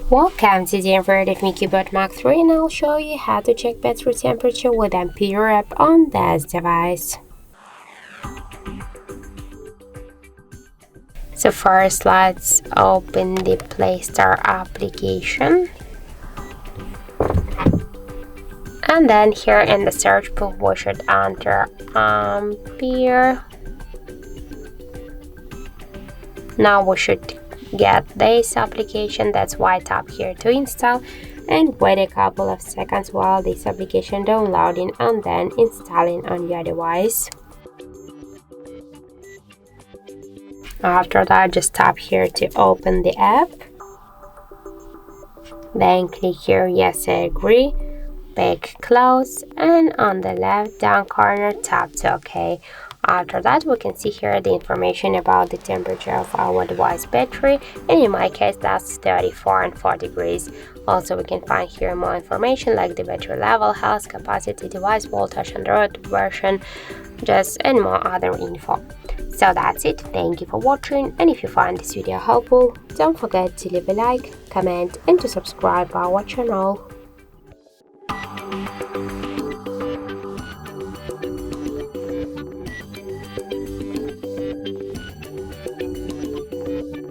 Welcome to the Ampere with me, CUBOT Max 3, and I'll show you how to check battery temperature with Ampere app on this device. So first, let's open the Play Store application. And then here in the search bar, we should enter Ampere. Now we should get this application. That's why I tap here to install and wait a couple of seconds while this application downloading and then installing on your device. After that, just tap here to open the app, then click here yes I agree, pick close, and on the left down corner tap to OK. After that, we can see here the information about the temperature of our device battery, and in my case that's 34 and 4 degrees. Also, we can find here more information like the battery level, health, capacity, device voltage, Android version, and more other info. So that's it. Thank you for watching, and if you find this video helpful, don't forget to leave a like, comment and to subscribe our channel.